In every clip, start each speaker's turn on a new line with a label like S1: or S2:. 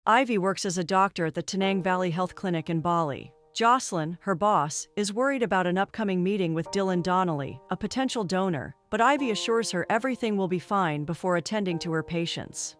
S1: Ivy works as a doctor at the Tanang Valley Health Clinic in Bali. Jocelyn, her boss, is worried about an upcoming meeting with Dylan Donnelly, a potential donor, but Ivy assures her everything will be fine before attending to her patients.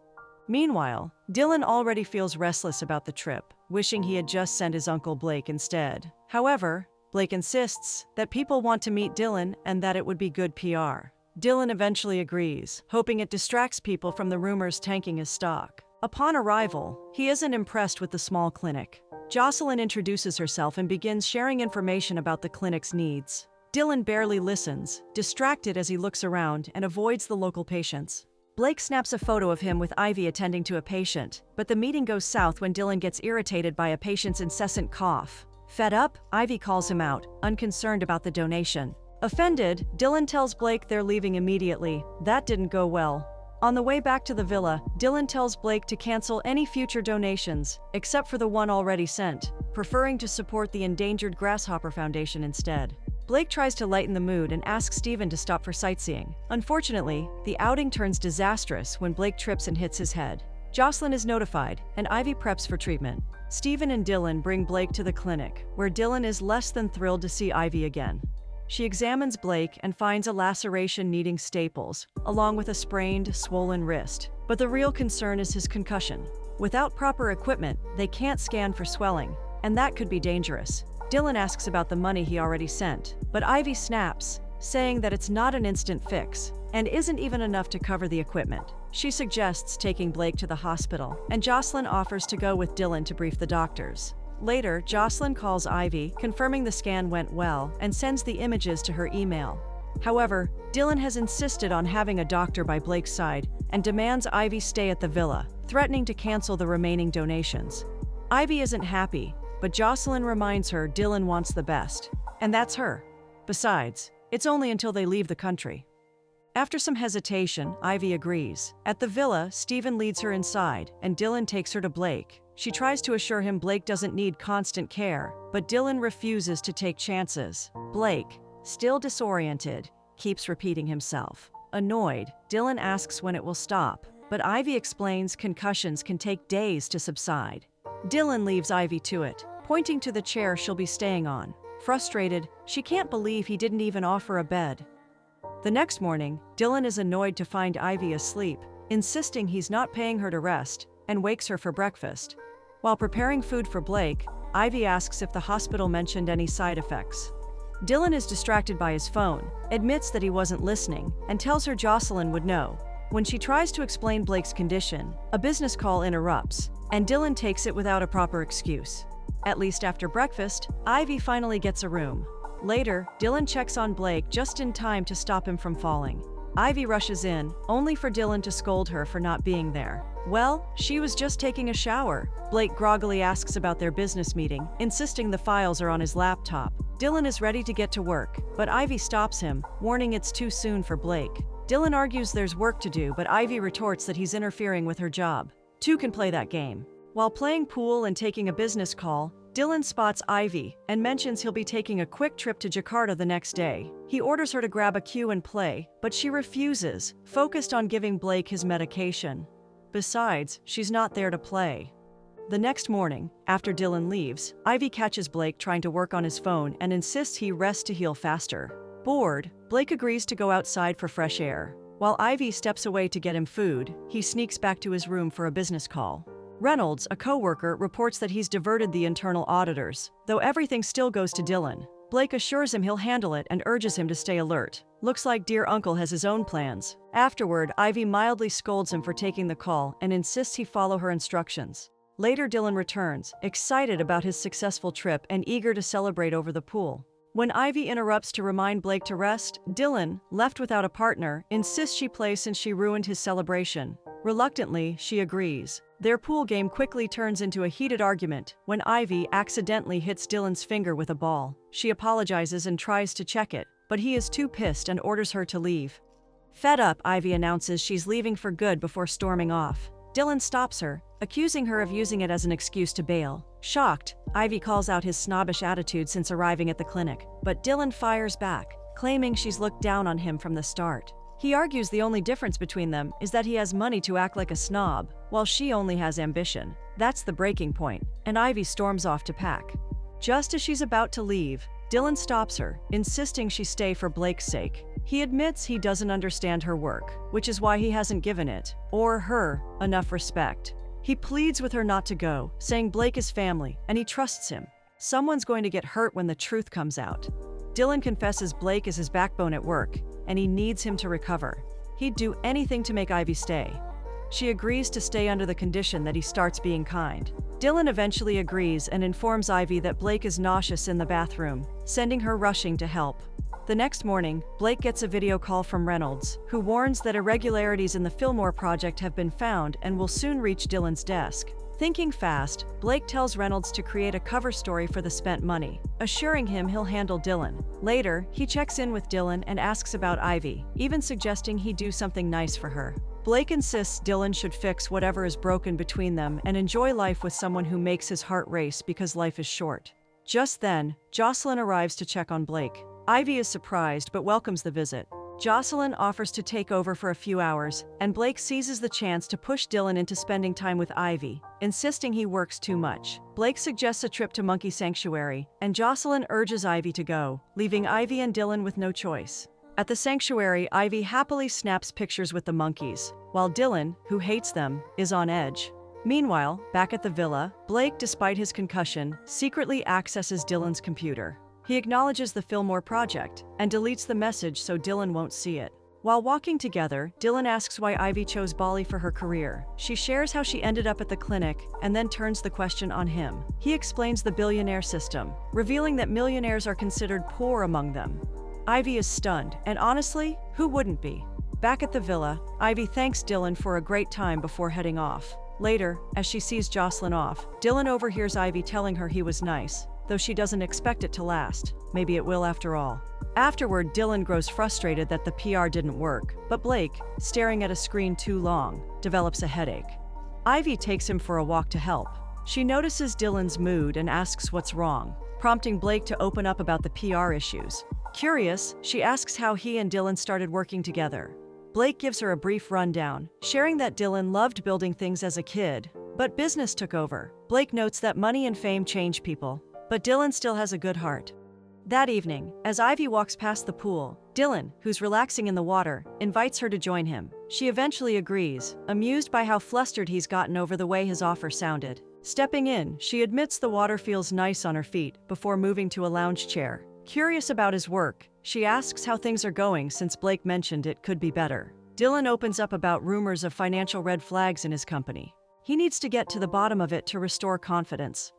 S1: Meanwhile, Dylan already feels restless about the trip, wishing he had just sent his uncle Blake instead. However, Blake insists that people want to meet Dylan and that it would be good PR. Dylan eventually agrees, hoping it distracts people from the rumors tanking his stock. Upon arrival, he isn't impressed with the small clinic. Jocelyn introduces herself and begins sharing information about the clinic's needs. Dylan barely listens, distracted as he looks around and avoids the local patients. Blake snaps a photo of him with Ivy attending to a patient, but the meeting goes south when Dylan gets irritated by a patient's incessant cough. Fed up, Ivy calls him out, unconcerned about the donation. Offended, Dylan tells Blake they're leaving immediately. That didn't go well. On the way back to the villa, Dylan tells Blake to cancel any future donations, except for the one already sent, preferring to support the Endangered Grasshopper Foundation instead. Blake tries to lighten the mood and asks Steven to stop for sightseeing. Unfortunately, the outing turns disastrous when Blake trips and hits his head. Jocelyn is notified, and Ivy preps for treatment. Steven and Dylan bring Blake to the clinic, where Dylan is less than thrilled to see Ivy again. She examines Blake and finds a laceration needing staples, along with a sprained, swollen wrist. But the real concern is his concussion. Without proper equipment, they can't scan for swelling, and that could be dangerous. Dylan asks about the money he already sent, but Ivy snaps, saying that it's not an instant fix, and isn't even enough to cover the equipment. She suggests taking Blake to the hospital, and Jocelyn offers to go with Dylan to brief the doctors. Later, Jocelyn calls Ivy, confirming the scan went well, and sends the images to her email. However, Dylan has insisted on having a doctor by Blake's side and demands Ivy stay at the villa, threatening to cancel the remaining donations. Ivy isn't happy, but Jocelyn reminds her Dylan wants the best, and that's her. Besides, it's only until they leave the country. After some hesitation, Ivy agrees. At the villa, Steven leads her inside, and Dylan takes her to Blake. She tries to assure him Blake doesn't need constant care, but Dylan refuses to take chances. Blake, still disoriented, keeps repeating himself. Annoyed, Dylan asks when it will stop, but Ivy explains concussions can take days to subside. Dylan leaves Ivy to it, pointing to the chair she'll be staying on. Frustrated, she can't believe he didn't even offer a bed. The next morning, Dylan is annoyed to find Ivy asleep, insisting he's not paying her to rest, and wakes her for breakfast. While preparing food for Blake, Ivy asks if the hospital mentioned any side effects. Dylan is distracted by his phone, admits that he wasn't listening, and tells her Jocelyn would know. When she tries to explain Blake's condition, a business call interrupts, and Dylan takes it without a proper excuse. At least after breakfast, Ivy finally gets a room. Later, Dylan checks on Blake just in time to stop him from falling. Ivy rushes in, only for Dylan to scold her for not being there. Well, she was just taking a shower. Blake groggily asks about their business meeting, insisting the files are on his laptop. Dylan is ready to get to work, but Ivy stops him, warning it's too soon for Blake. Dylan argues there's work to do, but Ivy retorts that he's interfering with her job. Two can play that game. While playing pool and taking a business call, Dylan spots Ivy and mentions he'll be taking a quick trip to Jakarta the next day. He orders her to grab a cue and play, but she refuses, focused on giving Blake his medication. Besides, she's not there to play. The next morning, after Dylan leaves, Ivy catches Blake trying to work on his phone and insists he rest to heal faster. Bored, Blake agrees to go outside for fresh air. While Ivy steps away to get him food, he sneaks back to his room for a business call. Reynolds, a co-worker, reports that he's diverted the internal auditors, though everything still goes to Dylan. Blake assures him he'll handle it and urges him to stay alert. Looks like dear uncle has his own plans. Afterward, Ivy mildly scolds him for taking the call and insists he follow her instructions. Later, Dylan returns, excited about his successful trip and eager to celebrate over the pool. When Ivy interrupts to remind Blake to rest, Dylan, left without a partner, insists she play since she ruined his celebration. Reluctantly, she agrees. Their pool game quickly turns into a heated argument when Ivy accidentally hits Dylan's finger with a ball. She apologizes and tries to check it, but he is too pissed and orders her to leave. Fed up, Ivy announces she's leaving for good before storming off. Dylan stops her, accusing her of using it as an excuse to bail. Shocked, Ivy calls out his snobbish attitude since arriving at the clinic, but Dylan fires back, claiming she's looked down on him from the start. He argues the only difference between them is that he has money to act like a snob, while she only has ambition. That's the breaking point, and Ivy storms off to pack. Just as she's about to leave, Dylan stops her, insisting she stay for Blake's sake. He admits he doesn't understand her work, which is why he hasn't given it, or her, enough respect. He pleads with her not to go, saying Blake is family, and he trusts him. Someone's going to get hurt when the truth comes out. Dylan confesses Blake is his backbone at work, and he needs him to recover. He'd do anything to make Ivy stay. She agrees to stay under the condition that he starts being kind. Dylan eventually agrees and informs Ivy that Blake is nauseous in the bathroom, sending her rushing to help. The next morning, Blake gets a video call from Reynolds, who warns that irregularities in the Fillmore project have been found and will soon reach Dylan's desk. Thinking fast, Blake tells Reynolds to create a cover story for the spent money, assuring him he'll handle Dylan. Later, he checks in with Dylan and asks about Ivy, even suggesting he do something nice for her. Blake insists Dylan should fix whatever is broken between them and enjoy life with someone who makes his heart race because life is short. Just then, Jocelyn arrives to check on Blake. Ivy is surprised but welcomes the visit. Jocelyn offers to take over for a few hours, and Blake seizes the chance to push Dylan into spending time with Ivy, insisting he works too much. Blake suggests a trip to Monkey Sanctuary, and Jocelyn urges Ivy to go, leaving Ivy and Dylan with no choice. At the sanctuary, Ivy happily snaps pictures with the monkeys, while Dylan, who hates them, is on edge. Meanwhile, back at the villa, Blake, despite his concussion, secretly accesses Dylan's computer. He acknowledges the Fillmore project and deletes the message so Dylan won't see it. While walking together, Dylan asks why Ivy chose Bali for her career. She shares how she ended up at the clinic and then turns the question on him. He explains the billionaire system, revealing that millionaires are considered poor among them. Ivy is stunned, and honestly, who wouldn't be? Back at the villa, Ivy thanks Dylan for a great time before heading off. Later, as she sees Jocelyn off, Dylan overhears Ivy telling her he was nice, though she doesn't expect it to last. Maybe it will after all. Afterward, Dylan grows frustrated that the PR didn't work, but Blake, staring at a screen too long, develops a headache. Ivy takes him for a walk to help. She notices Dylan's mood and asks what's wrong, prompting Blake to open up about the PR issues. Curious, she asks how he and Dylan started working together. Blake gives her a brief rundown, sharing that Dylan loved building things as a kid, but business took over. Blake notes that money and fame change people, but Dylan still has a good heart. That evening, as Ivy walks past the pool, Dylan, who's relaxing in the water, invites her to join him. She eventually agrees, amused by how flustered he's gotten over the way his offer sounded. Stepping in, she admits the water feels nice on her feet before moving to a lounge chair. Curious about his work, she asks how things are going since Blake mentioned it could be better. Dylan opens up about rumors of financial red flags in his company. He needs to get to the bottom of it to restore confidence.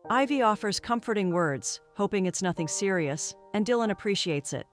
S1: Ivy offers comforting words, hoping it's nothing serious, and Dylan appreciates it.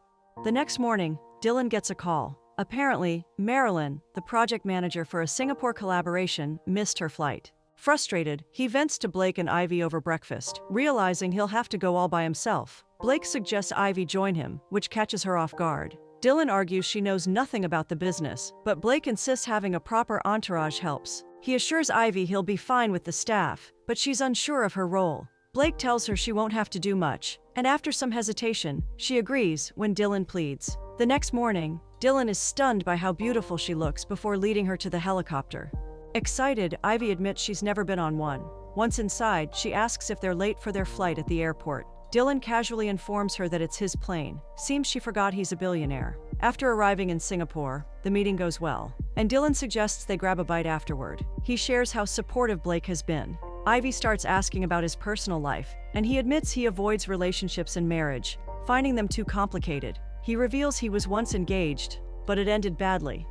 S1: The next morning, Dylan gets a call. Apparently, Marilyn, the project manager for a Singapore collaboration, missed her flight. Frustrated, he vents to Blake and Ivy over breakfast, realizing he'll have to go all by himself. Blake suggests Ivy join him, which catches her off guard. Dylan argues she knows nothing about the business, but Blake insists having a proper entourage helps. He assures Ivy he'll be fine with the staff, but she's unsure of her role. Blake tells her she won't have to do much, and after some hesitation, she agrees when Dylan pleads. The next morning, Dylan is stunned by how beautiful she looks before leading her to the helicopter. Excited, Ivy admits she's never been on one. Once inside, she asks if they're late for their flight at the airport. Dylan casually informs her that it's his plane. Seems she forgot he's a billionaire. After arriving in Singapore, the meeting goes well, and Dylan suggests they grab a bite afterward. He shares how supportive Blake has been. Ivy starts asking about his personal life, and he admits he avoids relationships and marriage, finding them too complicated. He reveals he was once engaged, but it ended badly.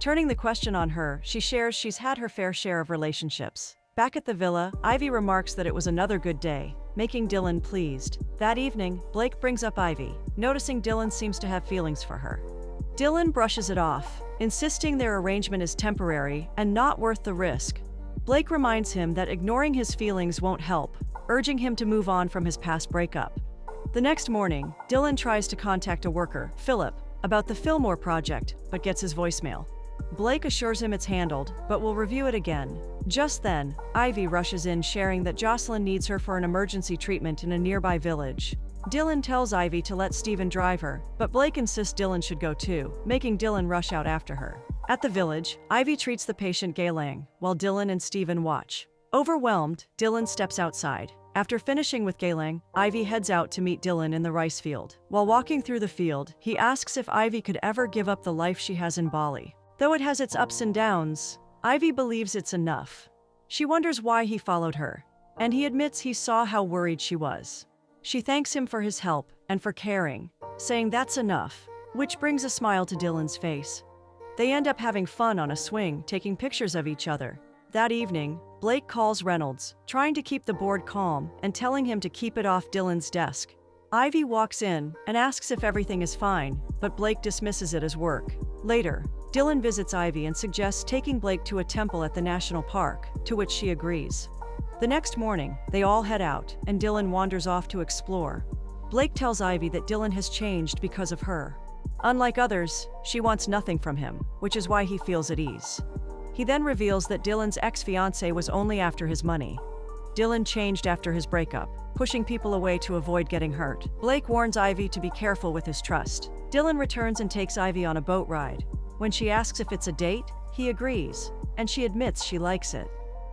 S1: Turning the question on her, she shares she's had her fair share of relationships. Back at the villa, Ivy remarks that it was another good day, making Dylan pleased. That evening, Blake brings up Ivy, noticing Dylan seems to have feelings for her. Dylan brushes it off, insisting their arrangement is temporary and not worth the risk. Blake reminds him that ignoring his feelings won't help, urging him to move on from his past breakup. The next morning, Dylan tries to contact a worker, Philip, about the Fillmore project, but gets his voicemail. Blake assures him it's handled, but will review it again. Just then, Ivy rushes in, sharing that Jocelyn needs her for an emergency treatment in a nearby village. Dylan tells Ivy to let Steven drive her, but Blake insists Dylan should go too, making Dylan rush out after her. At the village, Ivy treats the patient Gailang, while Dylan and Steven watch. Overwhelmed, Dylan steps outside. After finishing with Geylang, Ivy heads out to meet Dylan in the rice field. While walking through the field, he asks if Ivy could ever give up the life she has in Bali. Though it has its ups and downs, Ivy believes it's enough. She wonders why he followed her, and he admits he saw how worried she was. She thanks him for his help and for caring, saying that's enough, which brings a smile to Dylan's face. They end up having fun on a swing, taking pictures of each other. That evening, Blake calls Reynolds, trying to keep the board calm and telling him to keep it off Dylan's desk. Ivy walks in and asks if everything is fine, but Blake dismisses it as work. Later, Dylan visits Ivy and suggests taking Blake to a temple at the national park, to which she agrees. The next morning, they all head out, and Dylan wanders off to explore. Blake tells Ivy that Dylan has changed because of her. Unlike others, she wants nothing from him, which is why he feels at ease. He then reveals that Dylan's ex-fiancée was only after his money. Dylan changed after his breakup, pushing people away to avoid getting hurt. Blake warns Ivy to be careful with his trust. Dylan returns and takes Ivy on a boat ride. When she asks if it's a date, he agrees, and she admits she likes it.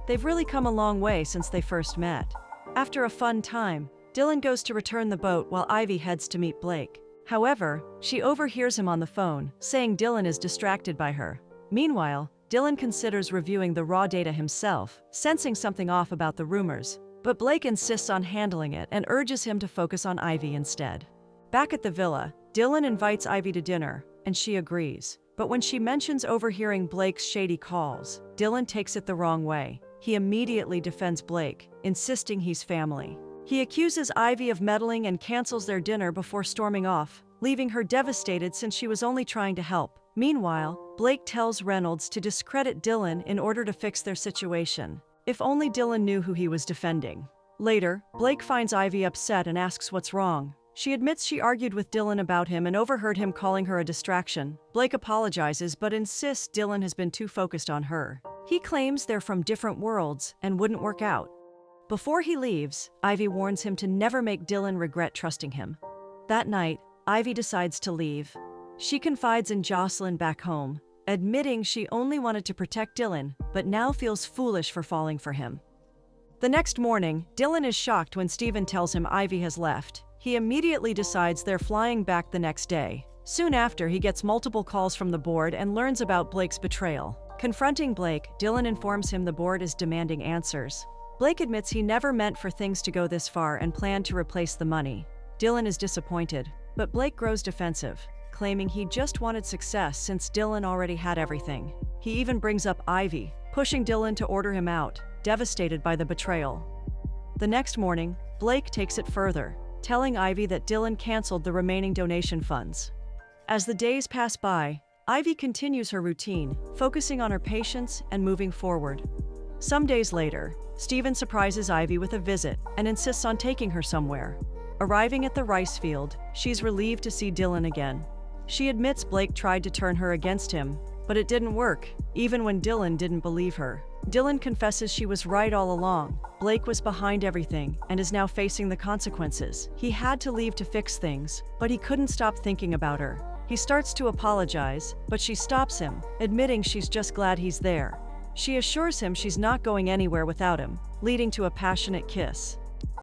S1: They've really come a long way since they first met. After a fun time, Dylan goes to return the boat while Ivy heads to meet Blake. However, she overhears him on the phone, saying Dylan is distracted by her. Meanwhile, Dylan considers reviewing the raw data himself, sensing something off about the rumors, but Blake insists on handling it and urges him to focus on Ivy instead. Back at the villa, Dylan invites Ivy to dinner, and she agrees. But when she mentions overhearing Blake's shady calls, Dylan takes it the wrong way. He immediately defends Blake, insisting he's family. He accuses Ivy of meddling and cancels their dinner before storming off, leaving her devastated since she was only trying to help. Meanwhile, Blake tells Reynolds to discredit Dylan in order to fix their situation. If only Dylan knew who he was defending. Later, Blake finds Ivy upset and asks what's wrong. She admits she argued with Dylan about him and overheard him calling her a distraction. Blake apologizes but insists Dylan has been too focused on her. He claims they're from different worlds and wouldn't work out. Before he leaves, Ivy warns him to never make Dylan regret trusting him. That night, Ivy decides to leave. She confides in Jocelyn back home, admitting she only wanted to protect Dylan, but now feels foolish for falling for him. The next morning, Dylan is shocked when Steven tells him Ivy has left. He immediately decides they're flying back the next day. Soon after, he gets multiple calls from the board and learns about Blake's betrayal. Confronting Blake, Dylan informs him the board is demanding answers. Blake admits he never meant for things to go this far and planned to replace the money. Dylan is disappointed, but Blake grows defensive, claiming he just wanted success since Dylan already had everything. He even brings up Ivy, pushing Dylan to order him out, devastated by the betrayal. The next morning, Blake takes it further, telling Ivy that Dylan canceled the remaining donation funds. As the days pass by, Ivy continues her routine, focusing on her patients and moving forward. Some days later, Steven surprises Ivy with a visit and insists on taking her somewhere. Arriving at the rice field, she's relieved to see Dylan again. She admits Blake tried to turn her against him, but it didn't work, even when Dylan didn't believe her. Dylan confesses she was right all along. Blake was behind everything and is now facing the consequences. He had to leave to fix things, but he couldn't stop thinking about her. He starts to apologize, but she stops him, admitting she's just glad he's there. She assures him she's not going anywhere without him, leading to a passionate kiss.